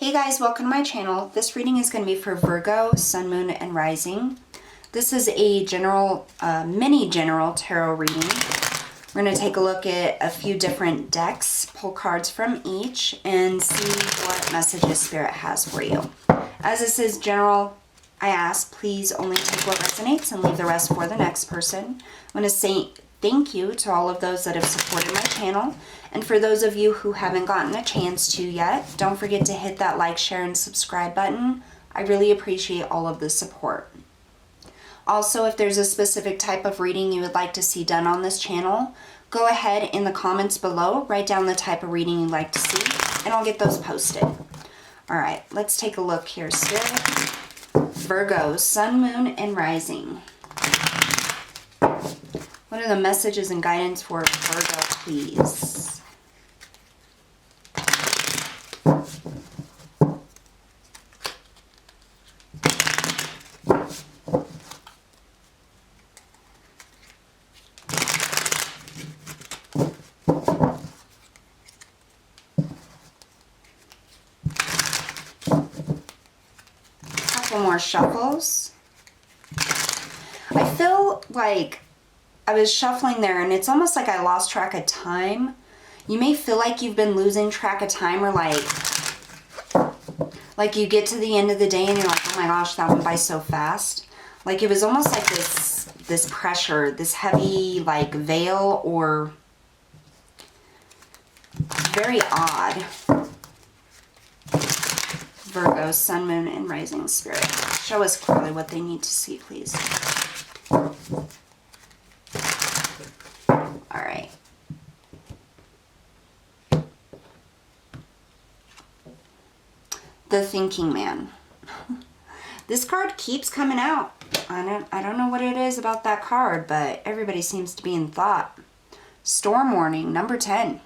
Hey guys, welcome to my channel. This reading is going to be for Virgo, Sun, Moon, and Rising. This is a general, mini general tarot reading. We're going to take a look at a few different decks, pull cards from each, and see what messages Spirit has for you. As this is general, I ask, please only take what resonates and leave the rest for the next person. I'm going to say thank you to all of those that have supported my channel. And for those of you who haven't gotten a chance to yet, don't forget to hit that like, share, and subscribe button. I really appreciate all of the support. Also, if there's a specific type of reading you would like to see done on this channel, go ahead in the comments below, write down the type of reading you'd like to see, and I'll get those posted. Alright, let's take a look here, Spirit. Virgo, Sun, Moon, and Rising. What are the messages and guidance for Virgo, please? Couple more shuffles. I feel like I was shuffling there and it's almost like I lost track of time. You may feel like you've been losing track of time, or like you get to the end of the day and you're like, oh my gosh, that went by so fast. Like it was almost like this pressure, this heavy like veil, or very odd. Virgo, Sun, Moon, and Rising, Spirit. Show us clearly what they need to see, please. Alright. The Thinking Man. This card keeps coming out. I don't know what it is about that card, but everybody seems to be in thought. Storm warning, number 10.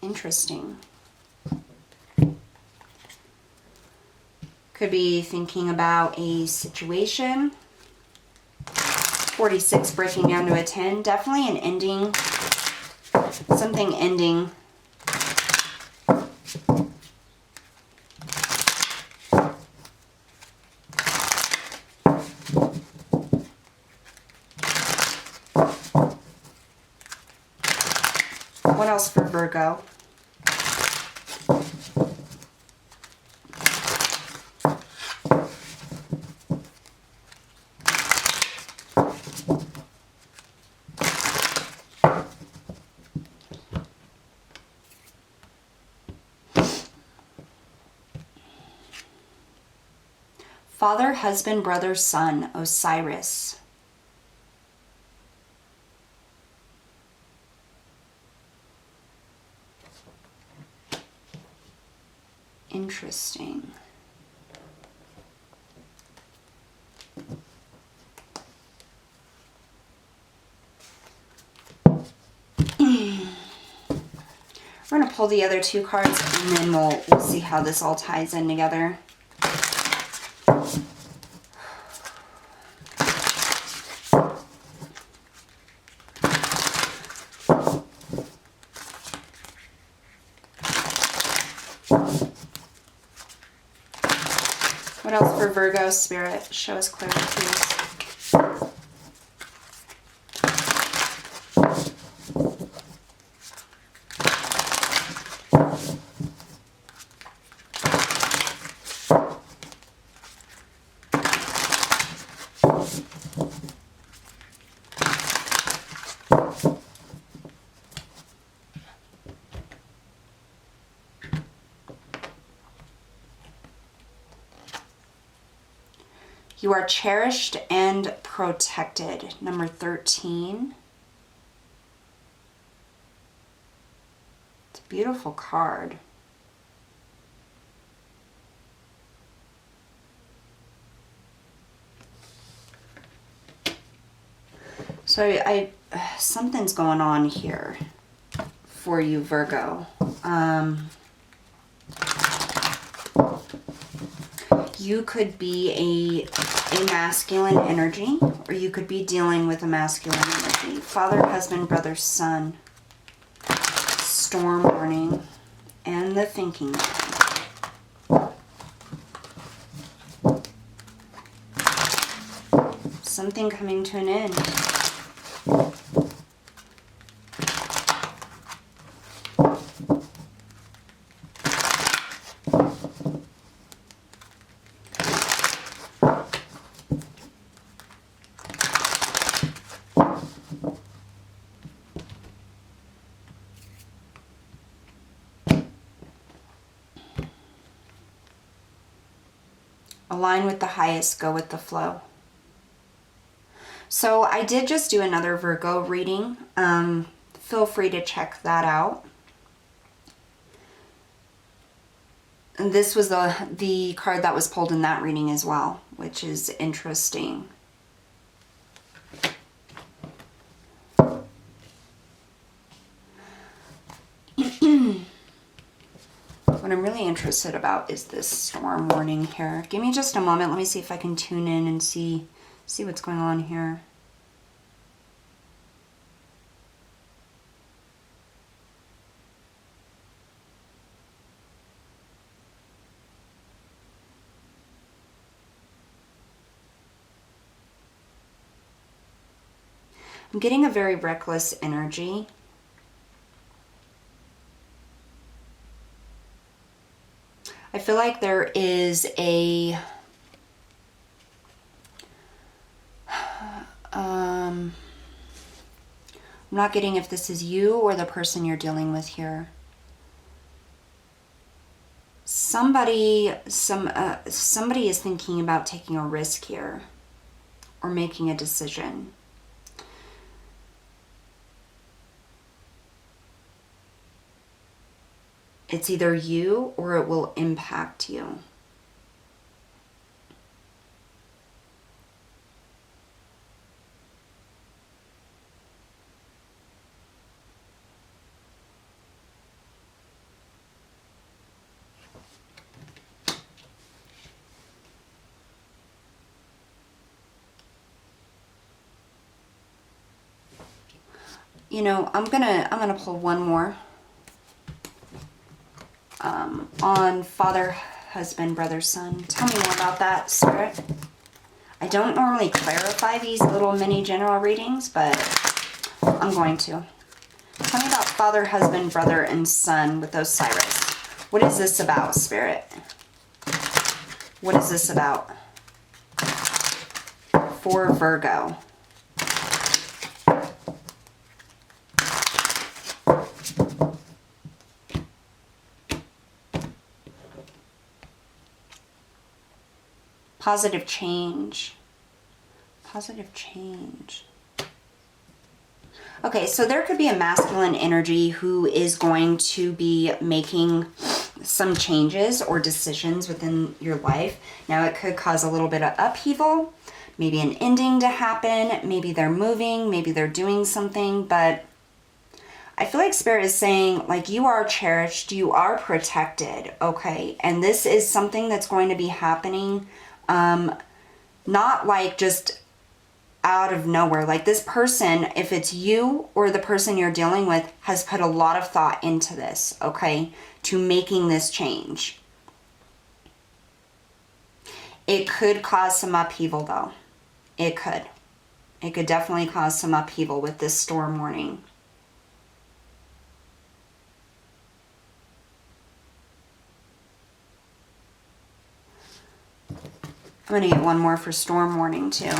Interesting. Could be thinking about a situation. 46 breaking down to a 10. Definitely an ending. Something ending. What else for Virgo? Father, husband, brother, son, Osiris. Interesting. We're going to pull the other two cards and then we'll see how this all ties in together. What else for Virgo, Spirit? Show us clearly, please. You are cherished and protected. Number 13. It's a beautiful card. So something's going on here for you, Virgo. You could be a masculine energy, or you could be dealing with a masculine energy. Father, husband, brother, son. Storm warning. in the thinking. Something coming to an end. Align with the highest, go with the flow. So I did just do another Virgo reading. Feel free to check that out. And this was the card that was pulled in that reading as well, which is interesting. What I'm really interested about is this storm warning here. Give me just a moment. Let me see if I can tune in and see what's going on here. I'm getting a very reckless energy. I feel like there is a I'm not getting if this is you or the person you're dealing with here. Somebody is thinking about taking a risk here or making a decision. It's either you or it will impact you. You know, I'm gonna pull one more. On father, husband, brother, son. Tell me more about that, Spirit. I don't normally clarify these little mini general readings, but I'm going to. Tell me about father, husband, brother, and son with Osiris. What is this about, Spirit? What is this about? For Virgo. Positive change. Positive change. Okay, so there could be a masculine energy who is going to be making some changes or decisions within your life. Now, it could cause a little bit of upheaval, maybe an ending to happen, maybe they're moving, maybe they're doing something, but I feel like Spirit is saying, like, you are cherished, you are protected, okay? And this is something that's going to be happening, not like just out of nowhere. Like, this person, if it's you or the person you're dealing with, has put a lot of thought into this, okay, to making this change. It could cause some upheaval, though. It could. It could definitely cause some upheaval with this storm warning. I'm going to get one more for storm warning, too.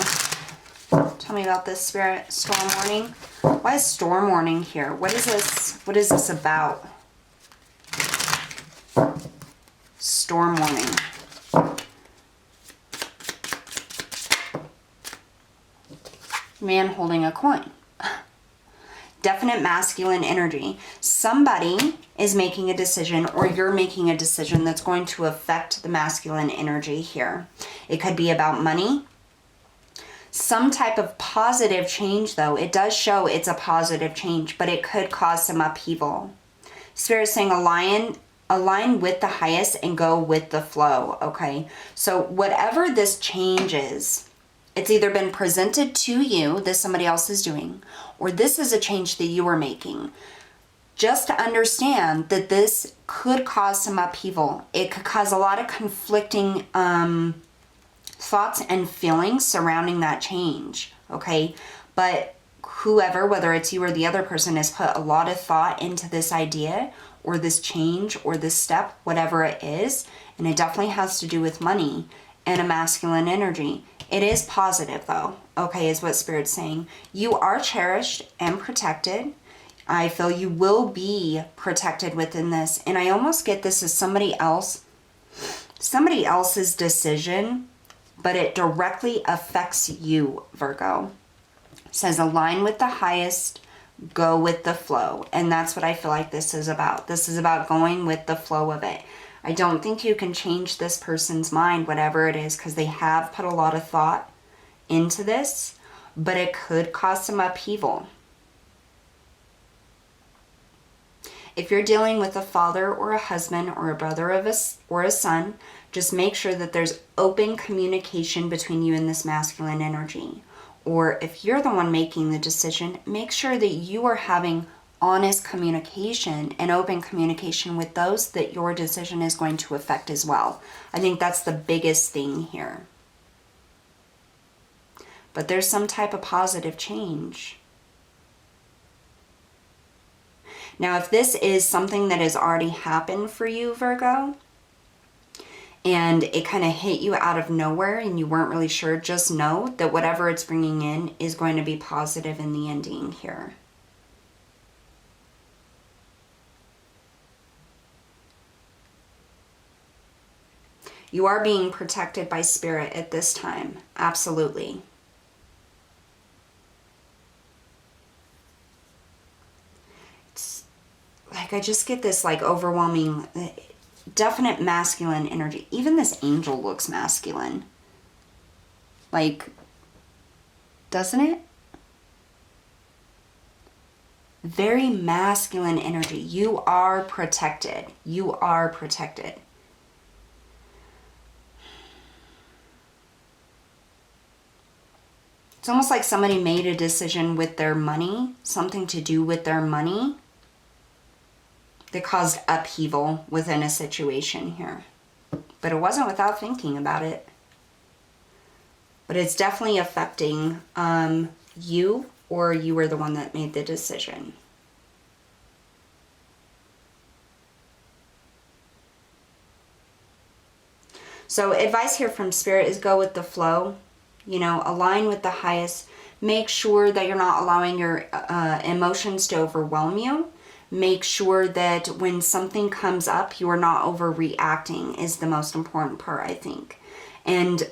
Tell me about this, Spirit. Storm warning. Why is storm warning here? What is this? What is this about? Storm warning. Man holding a coin. Definite masculine energy. Somebody is making a decision, or you're making a decision that's going to affect the masculine energy here. It could be about money. Some type of positive change, though. It does show it's a positive change, but it could cause some upheaval. Spirit is saying align with the highest and go with the flow, okay? So whatever this change is, it's either been presented to you, this somebody else is doing, or this is a change that you are making. just to understand that this could cause some upheaval. It could cause a lot of conflicting thoughts and feelings surrounding that change, okay? But whoever, whether it's you or the other person, has put a lot of thought into this idea or this change or this step, whatever it is, and it definitely has to do with money and a masculine energy. It is positive though, okay, is what Spirit's saying. You are cherished and protected. I feel you will be protected within this. And I almost get this as somebody else's decision, but it directly affects you, Virgo. It says align with the highest, go with the flow. And that's what I feel like this is about. This is about going with the flow of it. I don't think you can change this person's mind, whatever it is, because they have put a lot of thought into this, but it could cause some upheaval. If you're dealing with a father or a husband or a brother or a son, just make sure that there's open communication between you and this masculine energy. Or if you're the one making the decision, make sure that you are having honest communication and open communication with those that your decision is going to affect as well. I think that's the biggest thing here. But there's some type of positive change. Now, if this is something that has already happened for you, Virgo, and it kind of hit you out of nowhere and you weren't really sure, just know that whatever it's bringing in is going to be positive in the ending here. You are being protected by Spirit at this time. Absolutely. It's like I just get this like overwhelming, definite masculine energy. Even this angel looks masculine. Like, doesn't it? Very masculine energy. You are protected. You are protected. It's almost like somebody made a decision with their money, something to do with their money, that caused upheaval within a situation here. But it wasn't without thinking about it. But it's definitely affecting you, or you were the one that made the decision. So advice here from Spirit is go with the flow. You know, align with the highest. Make sure that you're not allowing your emotions to overwhelm you. Make sure that when something comes up, you are not overreacting is the most important part, I think. And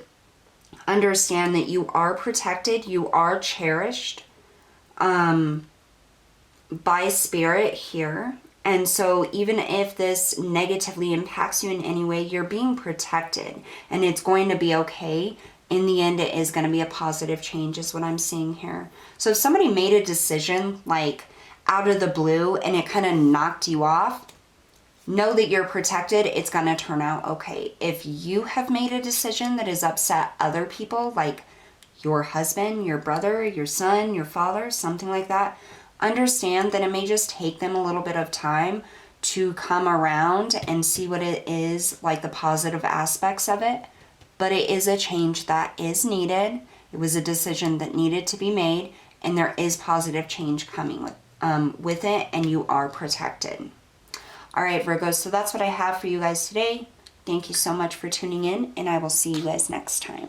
understand that you are protected. You are cherished by Spirit here. And so even if this negatively impacts you in any way, you're being protected. And it's going to be okay. In the end, it is going to be a positive change is what I'm seeing here. So if somebody made a decision like out of the blue and it kind of knocked you off, know that you're protected. It's going to turn out okay. If you have made a decision that has upset other people, like your husband, your brother, your son, your father, something like that, understand that it may just take them a little bit of time to come around and see what it is, like the positive aspects of it. But it is a change that is needed. It was a decision that needed to be made, and there is positive change coming with it, and you are protected. All right, Virgos, so that's what I have for you guys today. Thank you so much for tuning in, and I will see you guys next time.